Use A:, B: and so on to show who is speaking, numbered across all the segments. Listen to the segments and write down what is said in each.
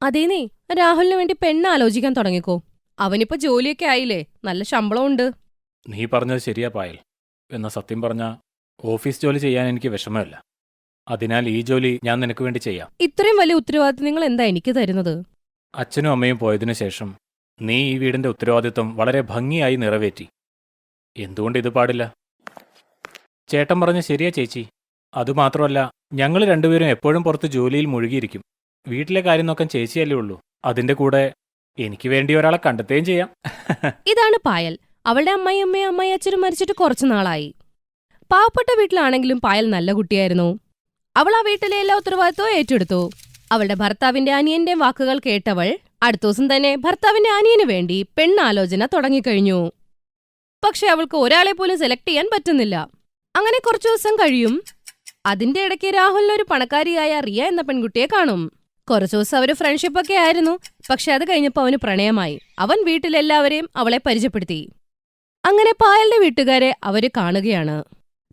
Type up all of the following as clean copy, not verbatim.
A: അതേനേ, രാഹുലിന് വേണ്ടി പെണ്ണ് ആലോചിക്കാൻ തുടങ്ങിക്കോ. അവനിപ്പോ ജോലിയൊക്കെ ആയില്ലേ, നല്ല ശമ്പളമുണ്ട്.
B: നീ പറഞ്ഞത് ശരിയാ പായൽ. എന്നാ സത്യം പറഞ്ഞ ഓഫീസ് ജോലി ചെയ്യാൻ എനിക്ക് വിഷമമില്ല. അതിനാൽ ഈ ജോലി ഞാൻ നിനക്ക് വേണ്ടി ചെയ്യാം.
A: ഇത്രയും വലിയ ഉത്തരവാദിത്തം നിങ്ങൾ എന്താ എനിക്ക് തരുന്നത്?
B: അച്ഛനും അമ്മയും പോയതിനു ശേഷം നീ ഈ വീടിന്റെ ഉത്തരവാദിത്വം വളരെ ഭംഗിയായി നിറവേറ്റി. എന്തുകൊണ്ട് ഇത് പാടില്ല? ചേട്ടൻ പറഞ്ഞ ശരിയാ ചേച്ചി. അതുമാത്രമല്ല, ഞങ്ങൾ രണ്ടുപേരും എപ്പോഴും പുറത്ത് ജോലിയിൽ മുഴുകിയിരിക്കും. വീട്ടിലെ കാര്യം നോക്കാൻ ചേച്ചിയല്ലേ ഉള്ളൂ. അതിന്റെ കൂടെ എനിക്ക് വേണ്ടി ഒരാളെ കണ്ടെത്തുകയും ചെയ്യാം.
A: ഇതാണ് പായൽ. അവളുടെ അമ്മയും അച്ഛനും മരിച്ചിട്ട് കുറച്ചു നാളായി. പാവപ്പെട്ട വീട്ടിലാണെങ്കിലും പായൽ നല്ല കുട്ടിയായിരുന്നു. അവൾ ആ വീട്ടിലെ എല്ലാ ഉത്തരവാദിത്വവും ഏറ്റെടുത്തു. അവളുടെ ഭർത്താവിന്റെ അനിയന്റെ വാക്കുകൾ കേട്ടവൾ അടുത്ത ദിവസം തന്നെ ഭർത്താവിന്റെ അനിയന് വേണ്ടി പെണ്ണാലോചന തുടങ്ങിക്കഴിഞ്ഞു. പക്ഷെ അവൾക്ക് ഒരാളെ പോലും സെലക്ട് ചെയ്യാൻ പറ്റുന്നില്ല. അങ്ങനെ കുറച്ചു ദിവസം കഴിയും. അതിന്റെ ഇടയ്ക്ക് രാഹുലിനൊരു പണക്കാരിയായ റിയ എന്ന പെൺകുട്ടിയെ കാണും. കുറച്ചു ദിവസം അവര് ഫ്രണ്ട്ഷിപ്പൊക്കെ ആയിരുന്നു. പക്ഷെ അത് കഴിഞ്ഞപ്പോ അവന് പ്രണയമായി. അവൻ വീട്ടിലെല്ലാവരെയും അവളെ പരിചയപ്പെടുത്തി. അങ്ങനെ പായലിന്റെ വീട്ടുകാരെ അവര് കാണുകയാണ്.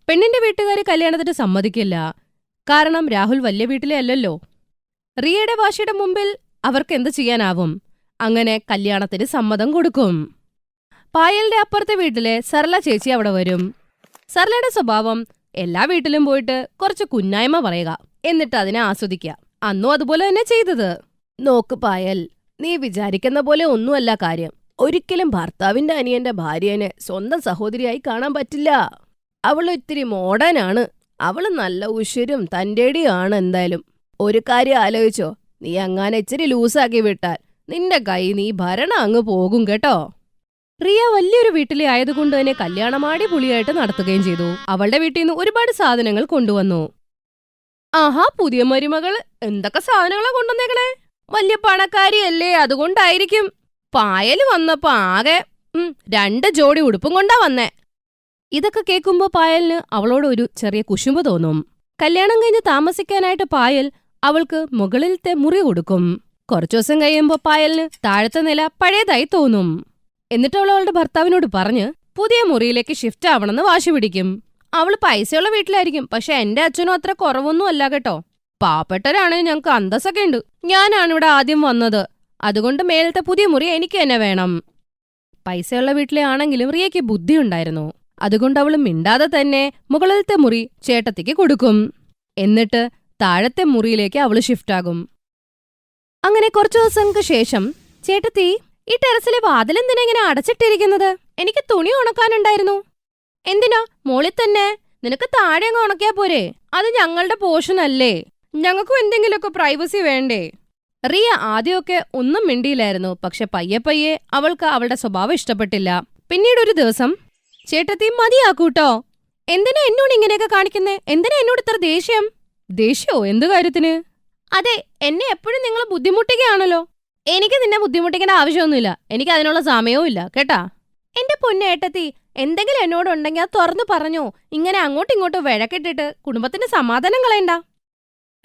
A: പെണ്ണിന്റെ വീട്ടുകാര് കല്യാണത്തിന് സമ്മതിക്കില്ല. കാരണം രാഹുൽ വലിയ വീട്ടിലെ അല്ലല്ലോ. റിയയുടെ വാശിയുടെ മുമ്പിൽ അവർക്ക് എന്ത് ചെയ്യാനാവും? അങ്ങനെ കല്യാണത്തിന് സമ്മതം കൊടുക്കും. പായലിന്റെ അപ്പുറത്തെ വീട്ടിലെ സർല ചേച്ചി അവിടെ വരും. സർലയുടെ സ്വഭാവം എല്ലാ വീട്ടിലും പോയിട്ട് കുറച്ച് കുന്നായ്മ പറയുക, എന്നിട്ട് അതിനെ ആസ്വദിക്കുക. അന്നും അതുപോലെ തന്നെ ചെയ്തത്. നോക്ക് പായൽ, നീ വിചാരിക്കുന്ന പോലെ ഒന്നുമല്ല കാര്യം. ഒരിക്കലും ഭർത്താവിന്റെ അനിയന്റെ ഭാര്യനെ സ്വന്തം സഹോദരിയായി കാണാൻ പറ്റില്ല. അവള് ഇത്തിരി മോഡേണാണ്. അവള് നല്ല ഉശിരും തന്റേടിയാണ്. എന്തായാലും ഒരു കാര്യം ആലോചിച്ചോ, നീ അങ്ങനെ ഇച്ചിരി ലൂസാക്കി വിട്ടാൽ നിന്റെ കൈ നീ ഭരണം അങ്ങ് പോകും കേട്ടോ. റിയ വലിയൊരു വീട്ടിലെ ആയതുകൊണ്ട് തന്നെ കല്യാണമാടി പുളിയായിട്ട് നടത്തുകയും ചെയ്തു. അവളുടെ വീട്ടിൽ നിന്ന് ഒരുപാട് സാധനങ്ങൾ കൊണ്ടുവന്നു. ആഹാ, പുതിയ മരുമകൾ എന്തൊക്കെ സാധനങ്ങളാ കൊണ്ടുവന്നേക്കണേ! വലിയ പണക്കാരിയല്ലേ, അതുകൊണ്ടായിരിക്കും. പായല് വന്നപ്പോ ആകെ 2 ജോഡി ഉടുപ്പും കൊണ്ടാ വന്നേ. ഇതൊക്കെ കേൾക്കുമ്പോ പായലിന് അവളോട് ഒരു ചെറിയ കുശുമ്പ് തോന്നും. കല്യാണം കഴിഞ്ഞ് താമസിക്കാനായിട്ട് പായൽ അവൾക്ക് മുകളിലത്തെ മുറി കൊടുക്കും. കുറച്ചു ദിവസം കഴിയുമ്പോ പായലിന് താഴത്തെ നില പഴയതായി തോന്നും. എന്നിട്ട് അവൾ അവളുടെ ഭർത്താവിനോട് പറഞ്ഞ് പുതിയ മുറിയിലേക്ക് ഷിഫ്റ്റ് ആവണമെന്ന് വാശി പിടിക്കും. അവള് പൈസയുള്ള വീട്ടിലായിരിക്കും, പക്ഷെ എന്റെ അച്ഛനും അത്ര കുറവൊന്നും അല്ല കേട്ടോ. പാവപ്പെട്ടവരാണെങ്കിൽ ഞങ്ങക്ക് അന്തസ്സൊക്കെ ഉണ്ട്. ഞാനാണ് ഇവിടെ ആദ്യം വന്നത്, അതുകൊണ്ട് മേലത്തെ പുതിയ മുറി എനിക്ക് തന്നെ വേണം. പൈസയുള്ള വീട്ടിലെ ആണെങ്കിലും റിയയ്ക്ക് ബുദ്ധിയുണ്ടായിരുന്നു. അതുകൊണ്ട് അവൾ മിണ്ടാതെ തന്നെ മുകളിലത്തെ മുറി ചേട്ടത്തിക്ക് കൊടുക്കും. എന്നിട്ട് താഴത്തെ മുറിയിലേക്ക് അവള് ഷിഫ്റ്റാകും. അങ്ങനെ കുറച്ചു ദിവസങ്ങൾക്ക് ശേഷം, ചേട്ടത്തി, ഈ ടെറസിലെ വാതിലെന്തിനാ ഇങ്ങനെ അടച്ചിട്ടിരിക്കുന്നത്? എനിക്ക് തുണി ഉണക്കാനുണ്ടായിരുന്നു. എന്തിനാ? മോളിൽ തന്നെ. നിനക്ക് താഴെ അങ്ങ് ഉണക്കിയാ പോരെ? അത് ഞങ്ങളുടെ പോർഷനല്ലേ, ഞങ്ങൾക്കും എന്തെങ്കിലുമൊക്കെ പ്രൈവസി വേണ്ടേ? റിയ ആദ്യമൊക്കെ ഒന്നും മിണ്ടിയില്ലായിരുന്നു. പക്ഷെ പയ്യെ പയ്യെ അവൾക്ക് അവളുടെ സ്വഭാവം ഇഷ്ടപ്പെട്ടില്ല. പിന്നീടൊരു ദിവസം, ചേട്ടത്തി മതിയാക്കൂട്ടോ. എന്തിനാ എന്നോട് ഇങ്ങനെയൊക്കെ കാണിക്കുന്നേ? എന്തിനാ എന്നോട് ഇത്ര ദേഷ്യം? ദേഷ്യോ? എന്തു കാര്യത്തിന്? അതെ, എന്നെ എപ്പോഴും നിങ്ങൾ ബുദ്ധിമുട്ടിക്കുകയാണല്ലോ. എനിക്ക് നിന്നെ ബുദ്ധിമുട്ടിക്കേണ്ട ആവശ്യമൊന്നുമില്ല. എനിക്ക് അതിനുള്ള സമയവും ഇല്ല കേട്ടാ. എന്റെ പൊന്നേട്ടത്തി, എന്തെങ്കിലും എന്നോടുണ്ടെങ്കിൽ അത് തുറന്നു പറഞ്ഞോ. ഇങ്ങനെ അങ്ങോട്ടും ഇങ്ങോട്ടും വഴക്കിട്ടിട്ട് കുടുംബത്തിന്റെ സമാധാനം കളയണ്ട.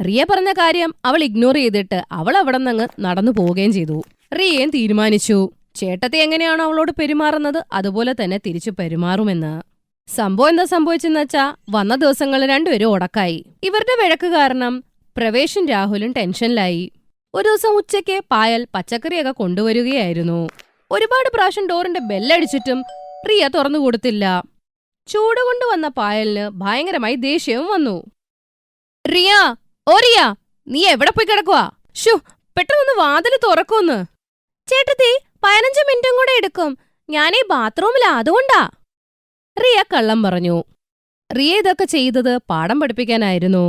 A: റിയ പറഞ്ഞ കാര്യം അവൾ ഇഗ്നോർ ചെയ്തിട്ട് അവൾ അവിടെ നിന്ന് നടന്നു പോവുകയും ചെയ്തു. റിയയും തീരുമാനിച്ചു, ചേട്ടത്തി എങ്ങനെയാണോ അവളോട് പെരുമാറുന്നത് അതുപോലെ തന്നെ തിരിച്ചു പെരുമാറുമെന്ന്. സംഭവം എന്താ സംഭവിച്ചെന്ന് വെച്ചാ, വന്ന ദിവസങ്ങളിൽ രണ്ടുപേരും ഉടക്കായി. ഇവരുടെ വഴക്ക് കാരണം പ്രവേശും രാഹുലും ടെൻഷനിലായി. ഒരു ദിവസം ഉച്ചയ്ക്ക് പായൽ പച്ചക്കറിയൊക്കെ കൊണ്ടുവരികയായിരുന്നു. ഒരുപാട് പ്രാവശ്യം ഡോറിന്റെ ബെല്ലടിച്ചിട്ടും റിയ തുറന്നു കൊടുത്തില്ല. ചൂട് കൊണ്ടുവന്ന പായലിന് ഭയങ്കരമായി ദേഷ്യവും വന്നു. റിയ, ഓ റിയ, നീ എവിടെ പോയി കിടക്കുവാ? ഷു, പെട്ടെന്ന് വാതില് തുറക്കൂന്ന്. ചേട്ടത്തി, 15 മിനിറ്റും കൂടെ എടുക്കും. ഞാനീ ബാത്റൂമിലാ, അതുകൊണ്ടാ. റിയ കള്ളം പറഞ്ഞു. റിയ ഇതൊക്കെ ചെയ്തത് പാഠം പഠിപ്പിക്കാനായിരുന്നു.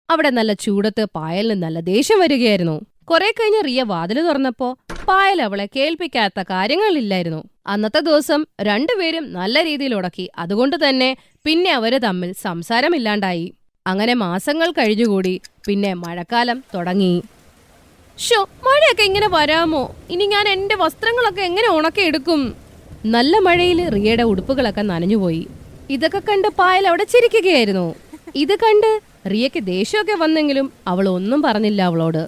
A: അവിടെ നല്ല ചൂടത്ത് പായലിന് നല്ല ദേഷ്യം വരികയായിരുന്നു. കുറെ കഴിഞ്ഞ് റിയ വാതില് തുറന്നപ്പോ പായൽ അവളെ കേൾപ്പിക്കാത്ത കാര്യങ്ങളില്ലായിരുന്നു. അന്നത്തെ ദിവസം രണ്ടുപേരും നല്ല രീതിയിൽ ഉടക്കി. അതുകൊണ്ട് തന്നെ പിന്നെ അവര് തമ്മിൽ സംസാരമില്ലാണ്ടായി. അങ്ങനെ മാസങ്ങൾ കഴിഞ്ഞുകൂടി. പിന്നെ മഴക്കാലം തുടങ്ങി. ഷോ, മഴയൊക്കെ ഇങ്ങനെ വരാമോ? ഇനി ഞാൻ എന്റെ വസ്ത്രങ്ങളൊക്കെ എങ്ങനെ ഉണക്കിയെടുക്കും? നല്ല മഴയിൽ റിയയുടെ ഉടുപ്പുകളൊക്കെ നനഞ്ഞുപോയി. ഇതൊക്കെ കണ്ട് പായൽ അവിടെ ചിരിക്കുകയായിരുന്നു. ഇത് കണ്ട് റിയയ്ക്ക് ദേഷ്യമൊക്കെ വന്നെങ്കിലും അവൾ ഒന്നും പറഞ്ഞില്ല അവളോട്.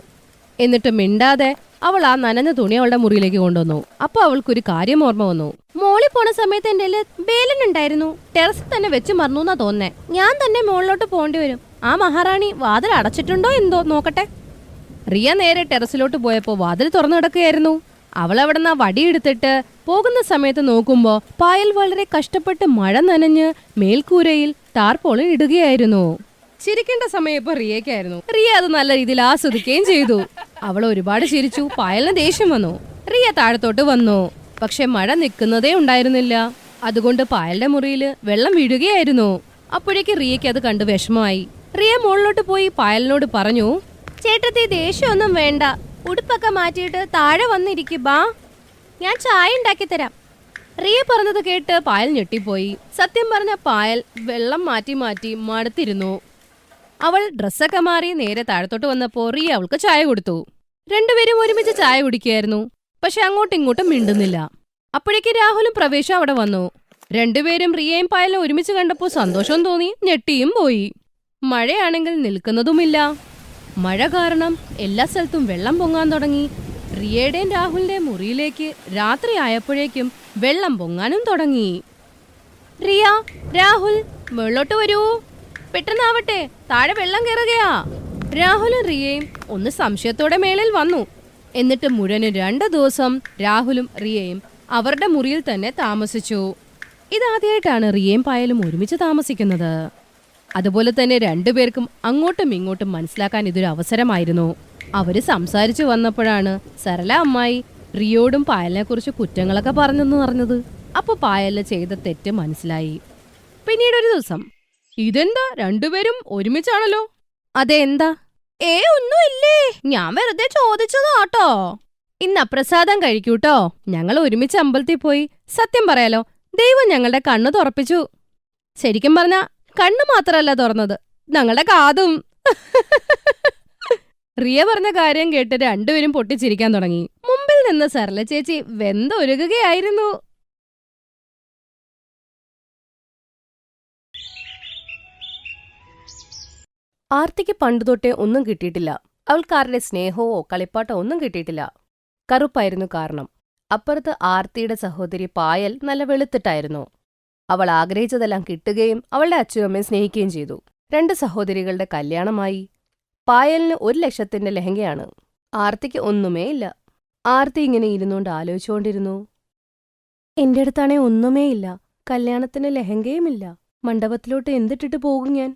A: എന്നിട്ട് മിണ്ടാതെ അവൾ ആ നനഞ്ഞ തുണി അവളുടെ മുറിയിലേക്ക് കൊണ്ടുവന്നു. അപ്പൊ അവൾക്കൊരു കാര്യം ഓർമ്മ വന്നു. മോളിൽ പോണ സമയത്ത് എന്റെ ബേലനുണ്ടായിരുന്നു. ടെറസിൽ തന്നെ വെച്ച് മറന്നുന്നാ തോന്നേ. ഞാൻ തന്നെ മോളിലോട്ട് പോണ്ടി വരും. ആ മഹാറാണി വാതിൽ അടച്ചിട്ടുണ്ടോ എന്തോ നോക്കട്ടെ. റിയ നേരെ ടെറസിലോട്ട് പോയപ്പോ വാതിൽ തുറന്നു കിടക്കുകയായിരുന്നു. അവൾ അവിടുന്ന് വടിയെടുത്തിട്ട് പോകുന്ന സമയത്ത് നോക്കുമ്പോ പായൽ വളരെ കഷ്ടപ്പെട്ട് മഴ നനഞ്ഞ് മേൽക്കൂരയിൽ ടാർപോളിൻ ഇടുകയായിരുന്നു. ചിരിക്കേണ്ട സമയം ഇപ്പൊ റിയക്കായിരുന്നു. റിയ അത് നല്ല രീതിയിൽ ആസ്വദിക്കുകയും ചെയ്തു. അവൾ ഒരുപാട് ചിരിച്ചു. പായലിന് ദേഷ്യം വന്നു. റിയ താഴത്തോട്ട് വന്നു. പക്ഷെ മഴ നിൽക്കുന്നതേ ഉണ്ടായിരുന്നില്ല. അതുകൊണ്ട് പായലിന്റെ മുറിയിൽ വെള്ളം വീഴുകയായിരുന്നു. അപ്പോഴേക്ക് റിയയ്ക്ക് അത് കണ്ട് വിഷമമായി. റിയ മുകളിലോട്ട് പോയി പായലിനോട് പറഞ്ഞു, ചേട്ടത്തി ദേഷ്യമൊന്നും വേണ്ട, ഉടുപ്പൊക്കെ മാറ്റിയിട്ട് താഴെ വന്നിരിക്കുബാ, ഞാൻ ചായ ഉണ്ടാക്കി തരാം. റിയ പറഞ്ഞത് കേട്ട് പായൽ ഞെട്ടിപ്പോയി. സത്യം പറഞ്ഞ പായൽ വെള്ളം മാറ്റി മാറ്റി മടുത്തിരുന്നു. അവൾ ഡ്രസ്സൊക്കെ മാറി നേരെ താഴത്തോട്ട് വന്നപ്പോ റിയ അവൾക്ക് ചായ കൊടുത്തു. രണ്ടുപേരും ഒരുമിച്ച് ചായ കുടിക്കുകയായിരുന്നു. പക്ഷെ അങ്ങോട്ടും ഇങ്ങോട്ടും മിണ്ടുന്നില്ല. അപ്പോഴേക്ക് രാഹുലും പ്രവേശും അവിടെ വന്നു. രണ്ടുപേരും റിയയും പായലും ഒരുമിച്ച് കണ്ടപ്പോൾ സന്തോഷം തോന്നി, ഞെട്ടിയും പോയി. മഴയാണെങ്കിൽ നിൽക്കുന്നതുമില്ല. മഴ കാരണം എല്ലാ സ്ഥലത്തും വെള്ളം പൊങ്ങാൻ തുടങ്ങി. റിയയുടെയും രാഹുലിന്റെയും മുറിയിലേക്ക് രാത്രി ആയപ്പോഴേക്കും വെള്ളം പൊങ്ങാനും തുടങ്ങി. റിയ, രാഹുൽ, മുകളിലോട്ട് വരൂ, പെട്ടെന്നാവട്ടെ, താഴെ വെള്ളം കയറുകയാ. രാഹുലും റിയയും ഒന്ന് സംശയത്തോടെ മേളിൽ വന്നു. എന്നിട്ട് മുഴുവന് 2 ദിവസം രാഹുലും റിയയും അവരുടെ മുറിയിൽ തന്നെ താമസിച്ചു. ഇതാദ്യമായിട്ടാണ് റിയയും പായലും ഒരുമിച്ച് താമസിക്കുന്നത്. അതുപോലെ തന്നെ രണ്ടുപേർക്കും അങ്ങോട്ടും ഇങ്ങോട്ടും മനസ്സിലാക്കാൻ ഇതൊരു അവസരമായിരുന്നു. അവര് സംസാരിച്ചു വന്നപ്പോഴാണ് സരള അമ്മായി റിയോടും പായലിനെ കുറിച്ച് കുറ്റങ്ങളൊക്കെ പറഞ്ഞെന്ന് പറഞ്ഞത്. അപ്പൊ പായലിന് ചെയ്ത തെറ്റ് മനസ്സിലായി. പിന്നീട് ഒരു ദിവസം, ഇതെന്താ രണ്ടുപേരും ഒരുമിച്ചാണല്ലോ? അതെന്താ? ഒന്നുമില്ലേ, ഞാൻ വെറുതെ ചോദിച്ചതാട്ടോ. ഇന്ന് അപ്രസാദം കഴിക്കൂട്ടോ. ഞങ്ങൾ ഒരുമിച്ച് അമ്പലത്തിൽ പോയി. സത്യം പറയാലോ, ദൈവം ഞങ്ങളുടെ കണ്ണ് തുറപ്പിച്ചു. ശരിക്കും പറഞ്ഞ കണ്ണ് മാത്രല്ല തുറന്നത്, ഞങ്ങളുടെ കാതും. റിയ പറഞ്ഞ കാര്യം കേട്ട് രണ്ടുപേരും പൊട്ടിച്ചിരിക്കാൻ തുടങ്ങി. മുമ്പിൽ നിന്ന് സരള ചേച്ചി വെന്തൊരുകുകയായിരുന്നു. ആർത്തിക്ക് പണ്ടുതൊട്ടേ ഒന്നും കിട്ടിയിട്ടില്ല. അവൾക്കാരുടെ സ്നേഹമോ കളിപ്പാട്ടോ ഒന്നും കിട്ടിയിട്ടില്ല. കറുപ്പായിരുന്നു കാരണം. അപ്പുറത്ത് ആർത്തിയുടെ സഹോദരി പായൽ നല്ല വെളുത്തിട്ടായിരുന്നു. അവൾ ആഗ്രഹിച്ചതെല്ലാം കിട്ടുകയും അവളുടെ അച്ഛനും അമ്മയും സ്നേഹിക്കുകയും ചെയ്തു. 2 സഹോദരികളുടെ കല്യാണമായി. പായലിന് 1 ലക്ഷത്തിന്റെ ലഹങ്കയാണ്. ആർത്തിക്ക് ഒന്നുമേ ഇല്ല. ആർത്തി ഇങ്ങനെ ഇരുന്നുകൊണ്ട് ആലോചിച്ചുകൊണ്ടിരുന്നു. എന്റെ അടുത്താണേ ഒന്നുമേ ഇല്ല. കല്യാണത്തിന് ലഹങ്കയുമില്ല. മണ്ഡപത്തിലോട്ട് എന്തിട്ടിട്ട് പോകും ഞാൻ?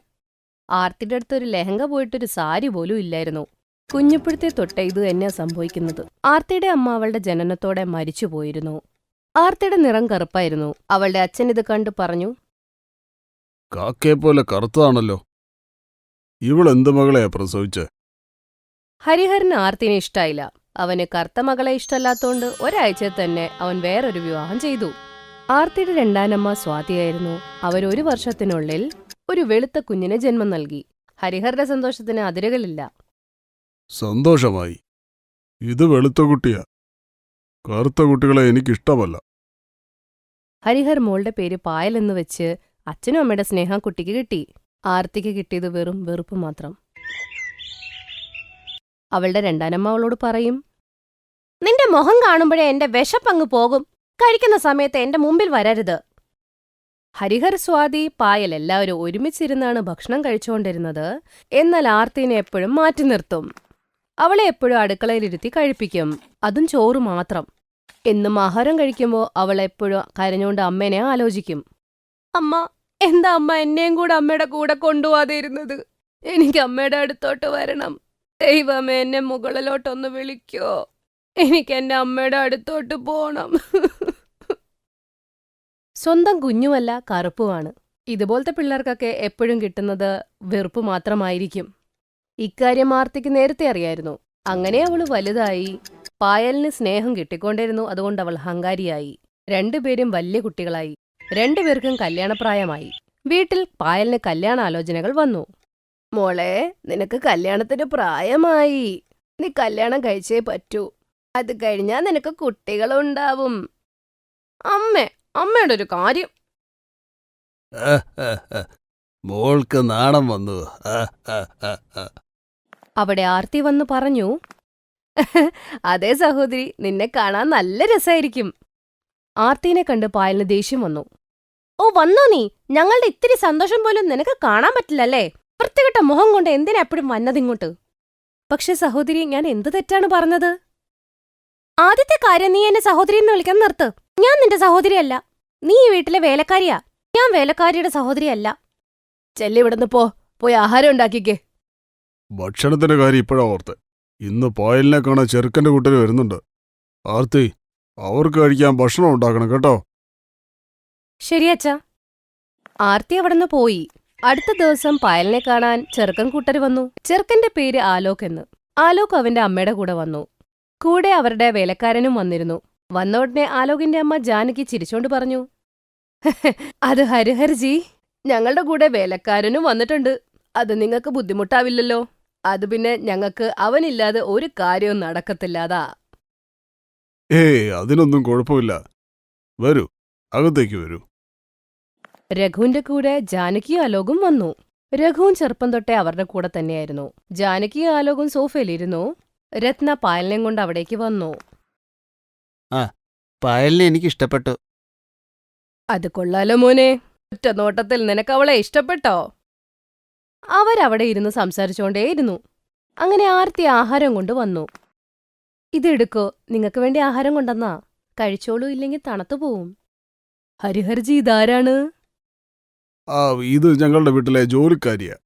A: ആർത്തിയുടെ അടുത്തൊരു ലഹങ്ക പോയിട്ടൊരു സാരി പോലും ഇല്ലായിരുന്നു. കുഞ്ഞിപ്പുഴത്തെ തൊട്ടേ ഇത് തന്നെയാ സംഭവിക്കുന്നത്. ആർത്തിയുടെ അമ്മ അവളുടെ ജനനത്തോടെ മരിച്ചുപോയിരുന്നു. ആർത്തിയുടെ നിറം കറുപ്പായിരുന്നു. അവളുടെ അച്ഛൻ ഇത് കണ്ടു പറഞ്ഞു,
C: കാക്കയെ പോലെ കറുത്തതാണല്ലോ. ഇവളെന്ത് മകളെയാ പ്രസവിച്ചേ?
A: ഹരിഹരന് ആർത്തിനെ ഇഷ്ടായില്ല. അവന് കറുത്ത മകളെ ഇഷ്ടമല്ലാത്തോണ്ട് ഒരാഴ്ച തന്നെ അവൻ വേറൊരു വിവാഹം ചെയ്തു. ആർത്തിയുടെ രണ്ടാനമ്മ സ്വാതിയായിരുന്നു. അവർ1 വർഷത്തിനുള്ളിൽ ഒരു വെളുത്ത കുഞ്ഞിന് ജന്മം നൽകി. ഹരിഹരുടെ സന്തോഷത്തിന് അതിരുകളില്ല.
C: സന്തോഷമായി. ഇത് വെളുത്ത കുട്ടിയാ. കറുത്ത കുട്ടികളെ എനിക്കിഷ്ടമല്ല.
A: ഹരിഹർ മോളുടെ പേര് പായൽ എന്ന് വെച്ച് അച്ഛനും അമ്മയുടെ സ്നേഹം കുട്ടിക്ക് കിട്ടി. ആർത്തിക്ക് കിട്ടിയത് വെറും വെറുപ്പ് മാത്രം. അവളുടെ രണ്ടാനമ്മ അവളോട് പറയും, നിന്റെ മുഖം കാണുമ്പോഴേ എന്റെ വിശപ്പങ്ങ് പോകും. കഴിക്കുന്ന സമയത്ത് എന്റെ മുമ്പിൽ വരരുത്. ഹരിഹർ, സ്വാതി, പായൽ എല്ലാവരും ഒരുമിച്ചിരുന്നാണ് ഭക്ഷണം കഴിച്ചുകൊണ്ടിരുന്നത്. എന്നാൽ ആർത്തിനെ എപ്പോഴും മാറ്റി നിർത്തും. അവളെ എപ്പോഴും അടുക്കളയിലിരുത്തി കഴിപ്പിക്കും. അതും ചോറ് മാത്രം. എന്നും ആഹാരം കഴിക്കുമ്പോൾ അവൾ എപ്പോഴും കരഞ്ഞുകൊണ്ട് അമ്മേനെ ആലോചിക്കും. അമ്മ, എന്താ അമ്മ എന്നെയും കൂടെ അമ്മയുടെ കൂടെ കൊണ്ടുപോകാതെ ഇരുന്നത്? എനിക്ക് അമ്മയുടെ അടുത്തോട്ട് വരണം. ദൈവമേ, എന്നെ മുകളിലോട്ടൊന്ന് വിളിക്കോ. എനിക്ക് എന്റെ അമ്മയുടെ അടുത്തോട്ട് പോണം. സ്വന്തം കുഞ്ഞുമല്ല, കറുപ്പുമാണ്. ഇതുപോലത്തെ പിള്ളേർക്കൊക്കെ എപ്പോഴും കിട്ടുന്നത് വെറുപ്പ് മാത്രമായിരിക്കും. ഇക്കാര്യം ആർത്തിക്ക് നേരത്തെ അറിയായിരുന്നു. അങ്ങനെ അവള് വലുതായി. പായലിന് സ്നേഹം കിട്ടിക്കൊണ്ടിരുന്നു. അതുകൊണ്ട് അവൾ അഹങ്കാരിയായി. 2 പേരും വലിയ കുട്ടികളായി. 2 പേർക്കും കല്യാണപ്രായമായി. വീട്ടിൽ പായലിന് കല്യാണാലോചനകൾ വന്നു. മോളെ, നിനക്ക് കല്യാണത്തിന് പ്രായമായി. നീ കല്യാണം കഴിച്ചേ പറ്റൂ. അത് കഴിഞ്ഞാൽ നിനക്ക് കുട്ടികളുണ്ടാവും. അമ്മയുടെ ഒരു കാര്യം.
C: മോൾക്ക് നാണം വന്നു.
A: അവിടെ ആർത്തി വന്നു പറഞ്ഞു, അതേ സഹോദരി, നിന്നെ കാണാൻ നല്ല രസായിരിക്കും. ആർത്തിനെ കണ്ട് പായലിന് ദേഷ്യം വന്നു. ഓ, വന്നോ നീ? ഞങ്ങളുടെ ഇത്തിരി സന്തോഷം പോലും നിനക്ക് കാണാൻ പറ്റില്ലല്ലേ? വൃത്തികെട്ട മുഖം കൊണ്ട് എന്തിനാ എപ്പോഴും വന്നതിങ്ങോട്ട്? പക്ഷെ സഹോദരി, ഞാൻ എന്ത് തെറ്റാണ് പറഞ്ഞത്? ആദ്യത്തെ കാര്യം, നീ എന്നെ സഹോദരി എന്ന് വിളിക്കാൻ നിർത്ത്. ഞാൻ നിന്റെ സഹോദരിയല്ല. നീ ഈ വീട്ടിലെ വേലക്കാരിയാ. ഞാൻ വേലക്കാരിയുടെ സഹോദരിയല്ല. ചെല്ലിവിടുന്ന് പോയി ആഹാരം ഉണ്ടാക്കിക്കേ.
C: ഭക്ഷണത്തിന്റെ കാര്യം ഇപ്പോഴാ ഓർത്തെ. ഇന്ന് പായലിനെ കാണാൻ ചെറുക്കന്റെ കൂട്ടര് വരുന്നുണ്ട്. ആർത്തി, അവർക്ക് കഴിക്കാൻ ഭക്ഷണം ഉണ്ടാക്കണം കേട്ടോ.
A: ശരിയച്ചാ. ആർത്തി അവിടുന്ന് പോയി. അടുത്ത ദിവസം പായലിനെ കാണാൻ ചെറുക്കൻ കൂട്ടര് വന്നു. ചെറുക്കന്റെ പേര് ആലോക് എന്ന്. ആലോക് അവന്റെ അമ്മയുടെ കൂടെ വന്നു. കൂടെ അവരുടെ വേലക്കാരനും വന്നിരുന്നു. വന്ന ഉടനെ ആലോകിന്റെ അമ്മ ജാനകി ചിരിച്ചോണ്ട് പറഞ്ഞു, അത് ഹരിഹർജി, ഞങ്ങളുടെ കൂടെ വേലക്കാരനും വന്നിട്ടുണ്ട്. അത് നിങ്ങൾക്ക് ബുദ്ധിമുട്ടാവില്ലല്ലോ. അത് പിന്നെ ഞങ്ങൾക്ക് അവനില്ലാതെ ഒരു കാര്യവും നടക്കത്തില്ലാതാ.
C: അതിനൊന്നും കുഴപ്പമില്ല. വരൂ, അകത്തേക്ക് വരൂ.
A: രഘുവിന്റെ കൂടെ ജാനകിയും ആലോകും വന്നു. രഘുവും ചെറുപ്പം തൊട്ടേ അവരുടെ കൂടെ തന്നെയായിരുന്നു. ജാനകിയും ആലോകും സോഫയിലിരുന്നു. രത്ന പായലിനെയും കൊണ്ട് അവിടേക്ക് വന്നു.
D: പായലിനെ എനിക്ക് ഇഷ്ടപ്പെട്ടു.
A: അത് കൊള്ളാലോ മോനെ. ഒറ്റ നോട്ടത്തിൽ നിനക്ക് അവളെ ഇഷ്ടപ്പെട്ടോ? അവരവിടെ ഇരുന്ന് സംസാരിച്ചോണ്ടേയിരുന്നു. അങ്ങനെ ആർത്തി ആഹാരം കൊണ്ട് വന്നു. ഇതെടുക്കോ, നിങ്ങൾക്ക് വേണ്ടി ആഹാരം കൊണ്ടെന്നാ. കഴിച്ചോളൂ, ഇല്ലെങ്കിൽ തണുത്തുപോവും. ഹരിഹർജി, ഇതാരാണ്?
C: ഇത് ഞങ്ങളുടെ വീട്ടിലെ ജോലിക്കാരിയാ.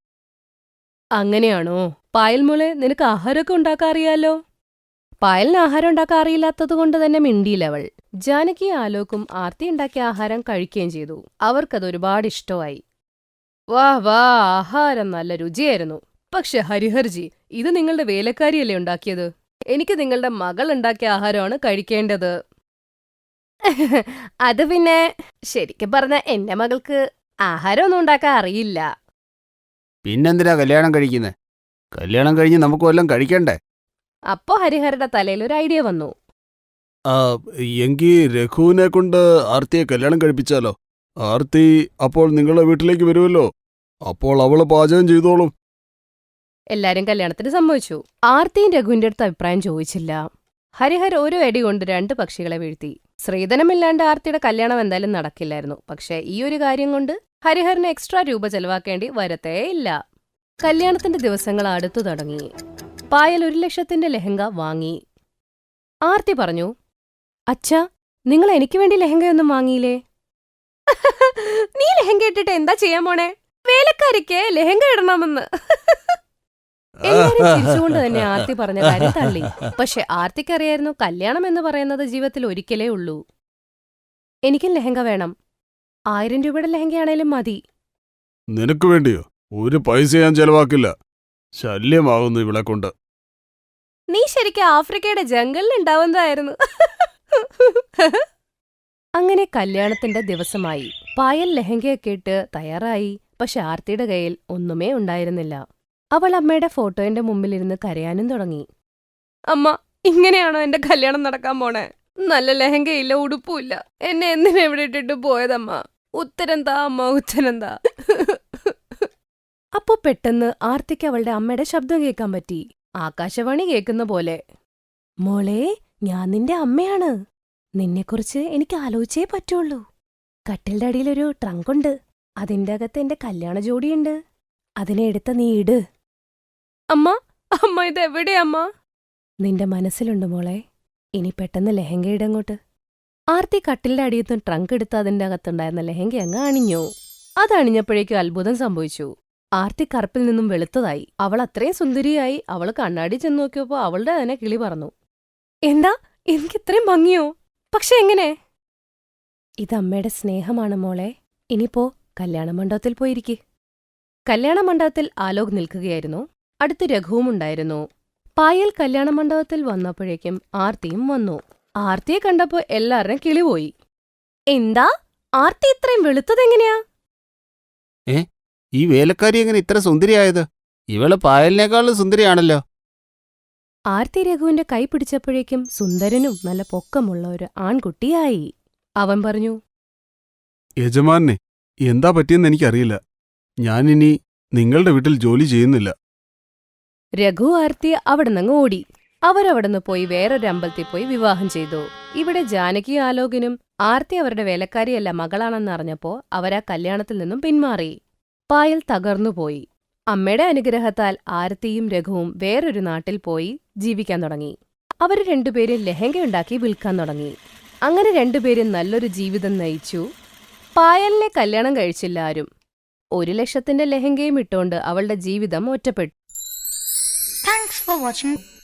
A: അങ്ങനെയാണോ? പായൽ മോളെ, നിനക്ക് ആഹാരമൊക്കെ ഉണ്ടാക്കാൻ അറിയാലോ. പായലിന് ആഹാരം ഉണ്ടാക്കാൻ അറിയില്ലാത്തതുകൊണ്ട് തന്നെ മിണ്ടിയില്ലവൾ. ജാനകി ആലോക്കും ആർത്തി ഉണ്ടാക്കിയ ആഹാരം കഴിക്കുകയും ചെയ്തു. അവർക്കത് ഒരുപാട് ഇഷ്ടമായി. വാ, ആഹാരം നല്ല രുചിയായിരുന്നു. പക്ഷെ ഹരിഹർജി, ഇത് നിങ്ങളുടെ വേലക്കാരിയല്ലേ ഉണ്ടാക്കിയത്? എനിക്ക് നിങ്ങളുടെ മകൾ ഉണ്ടാക്കിയ ആഹാരമാണ് കഴിക്കേണ്ടത്. അത് പിന്നെ, ശരിക്കും പറഞ്ഞ എന്റെ മകൾക്ക് ആഹാരമൊന്നും ഉണ്ടാക്കാൻ അറിയില്ല.
D: പിന്നെന്തിനാ കല്യാണം കഴിക്കുന്നത്? കല്യാണം കഴിഞ്ഞ് നമുക്ക് വല്ലതും കഴിക്കണ്ടേ?
A: അപ്പോ ഹരിഹരുടെ തലയിൽ ഒരു ഐഡിയ വന്നു.
C: എങ്കി രഘുവിനെ കൊണ്ട് ആർത്തിയെ കല്യാണം കഴിപ്പിച്ചാലോ? ആർത്തി അപ്പോൾ നിങ്ങളുടെ വീട്ടിലേക്ക് വരുമല്ലോ. അപ്പോൾ അവള് പാചകം ചെയ്തോളും.
A: എല്ലാരും കല്യാണത്തിന് സമ്മതിച്ചു. ആർത്തിയും രഘുവിന്റെ അടുത്ത് അഭിപ്രായം ചോദിച്ചില്ല. ഹരിഹർ ഒരു അടി കൊണ്ട് 2 പക്ഷികളെ വീഴ്ത്തി. ശ്രീധനമില്ലാണ്ട് ആർത്തിയുടെ കല്യാണം എന്തായാലും നടക്കില്ലായിരുന്നു. പക്ഷെ ഈ ഒരു കാര്യം കൊണ്ട് ഹരിഹറിന് എക്സ്ട്രാ രൂപ ചെലവാക്കേണ്ടി വരത്തേയില്ല. കല്യാണത്തിന്റെ ദിവസങ്ങൾ അടുത്തു തുടങ്ങി. പായൽ 1,00,000 ലെഹങ്ക വാങ്ങി. ആർത്തി പറഞ്ഞു, അച്ഛാ, നിങ്ങൾ എനിക്ക് വേണ്ടി ലെഹങ്കയൊന്നും വാങ്ങിയില്ലേ? നീ ലെഹങ്ക ഇട്ടിട്ട് എന്താ ചെയ്യാൻ പോണേ? വേലക്കാരിക്ക് ലെഹങ്ക ഇടണമെന്ന്. എല്ലാരും ചിരിച്ചുകൊണ്ട് തന്നെ ആർത്തി പറഞ്ഞ കാര്യം തള്ളി. പക്ഷെ ആർത്തിക്കറിയായിരുന്നു, കല്യാണം എന്ന് പറയുന്നത് ജീവിതത്തിൽ ഒരിക്കലേ ഉള്ളൂ. എനിക്കും ലെഹങ്ക വേണം. 1000 രൂപയുടെ ലെഹങ്കയാണേലും മതി.
C: നിനക്ക് വേണ്ടിയോ? ഒരു പൈസ ഞാൻ ചെലവാക്കില്ല. ശല്യമാകുന്നു ഇവളെ കൊണ്ട്.
A: നീ ശരിക്കും ആഫ്രിക്കയുടെ ജംഗലിൽ ഉണ്ടാവുന്നതായിരുന്നു. അങ്ങനെ കല്യാണത്തിന്റെ ദിവസമായി. പായൽ ലെഹങ്കയൊക്കെ ഇട്ട് തയ്യാറായി. പക്ഷെ ആർത്തിയുടെ കയ്യിൽ ഒന്നുമേ ഉണ്ടായിരുന്നില്ല. അവൾ അമ്മയുടെ ഫോട്ടോയുടെ മുമ്പിലിരുന്ന് കരയാനും തുടങ്ങി. അമ്മ, ഇങ്ങനെയാണോ എന്റെ കല്യാണം നടക്കാൻ പോണേ? നല്ല ലെഹങ്കയില്ല, ഉടുപ്പുമില്ല. എന്നെ എന്തിനാ എവിടെ ഇട്ടിട്ട് പോയതമ്മ? ഉത്തരം താ അമ്മ, ഉത്തരം താ. അപ്പോ പെട്ടെന്ന് ആർത്തിക്ക് അവളുടെ അമ്മയുടെ ശബ്ദം കേൾക്കാൻ പറ്റി. ആകാശവാണി കേൾക്കുന്ന പോലെ. മോളെ, ഞാൻ നിന്റെ അമ്മയാണ്. നിന്നെക്കുറിച്ച് എനിക്ക് ആലോചിച്ചേ പറ്റുള്ളൂ. കട്ടിലിന്റെ അടിയിലൊരു ട്രങ്കുണ്ട്. അതിന്റെ അകത്ത് എന്റെ കല്യാണ ജോഡിയുണ്ട്. അതിനെ എടുത്ത നീ ഇട്. അമ്മ ഇതെവിടെയമ്മ? നിന്റെ മനസ്സിലുണ്ട് മോളെ. ഇനി പെട്ടെന്ന് ലെഹങ്ക ഇടങ്ങോട്ട്. ആർത്തി കട്ടിലിന്റെ അടിയത്ത് ട്രങ്ക് എടുത്ത് അതിന്റെ അകത്തുണ്ടായിരുന്ന ലെഹങ്ക അങ്ങ് അണിഞ്ഞു. അതണിഞ്ഞപ്പോഴേക്കും അത്ഭുതം സംഭവിച്ചു. ആർത്തി കറുപ്പിൽ നിന്നും വെളുത്തതായി. അവൾ അത്രയും സുന്ദരിയായി. അവൾ കണ്ണാടി ചെന്ന് നോക്കിയപ്പോ അവളുടെ തന്നെ കിളി പറന്നു. എന്താ, എനിക്ക് ഇത്രയും ഭംഗിയോ? പക്ഷെ എങ്ങനെ? ഇതമ്മയുടെ സ്നേഹമാണ് മോളെ. ഇനിപ്പോ കല്യാണ മണ്ഡപത്തിൽ പോയിരിക്കെ. കല്യാണ മണ്ഡപത്തിൽ ആലോക് നിൽക്കുകയായിരുന്നു. അടുത്ത് രഘുവും ഉണ്ടായിരുന്നു. പായൽ കല്യാണ മണ്ഡപത്തിൽ വന്നപ്പോഴേക്കും ആർത്തിയും വന്നു. ആർത്തിയെ കണ്ടപ്പോ എല്ലാവരുടെയും കിളിപോയി. എന്താ, ആർത്തി ഇത്രയും വെളുത്തതെങ്ങനെയാ?
D: ഈ വേലക്കാരി എങ്ങനെ ഇത്ര സുന്ദരിയായത്? ഇവള് പായലിനേക്കാളും സുന്ദരിയാണല്ലോ.
A: ആർത്തി രഘുവിന്റെ കൈ പിടിച്ചപ്പോഴേക്കും സുന്ദരനും നല്ല പൊക്കമുള്ള ഒരു ആൺകുട്ടിയായി. അവൻ പറഞ്ഞു,
C: യജമാനെ, എന്താ പറ്റിയെന്ന് എനിക്കറിയില്ല. ഞാനിനി നിങ്ങളുടെ വീട്ടിൽ ജോലി ചെയ്യുന്നില്ല.
A: രഘു ആർത്തി അവിടുന്നങ്ങ് ഓടി. അവരവിടുന്ന് പോയി വേറൊരു അമ്പലത്തിൽ പോയി വിവാഹം ചെയ്തു. ഇവിടെ ജാനകി ആലോകിനും ആർത്തി അവരുടെ വേലക്കാരിയല്ല മകളാണെന്ന് അറിഞ്ഞപ്പോ അവരാ കല്യാണത്തിൽ നിന്നും പിന്മാറി. പായൽ തകർന്നുപോയി. അമ്മയുടെ അനുഗ്രഹത്താൽ ആരതിയും രഘുവും വേറൊരു നാട്ടിൽ പോയി ജീവിക്കാൻ തുടങ്ങി. അവർ രണ്ടുപേരും ലെഹങ്കയുണ്ടാക്കി വിൽക്കാൻ തുടങ്ങി. അങ്ങനെ രണ്ടുപേരും നല്ലൊരു ജീവിതം നയിച്ചു. പായലിനെ കല്യാണം കഴിച്ചില്ല ആരും. 1,00,000 ലെഹങ്കയും ഇട്ടുകൊണ്ട് അവളുടെ ജീവിതം ഒറ്റപ്പെട്ടു.
E: Thanks for watching.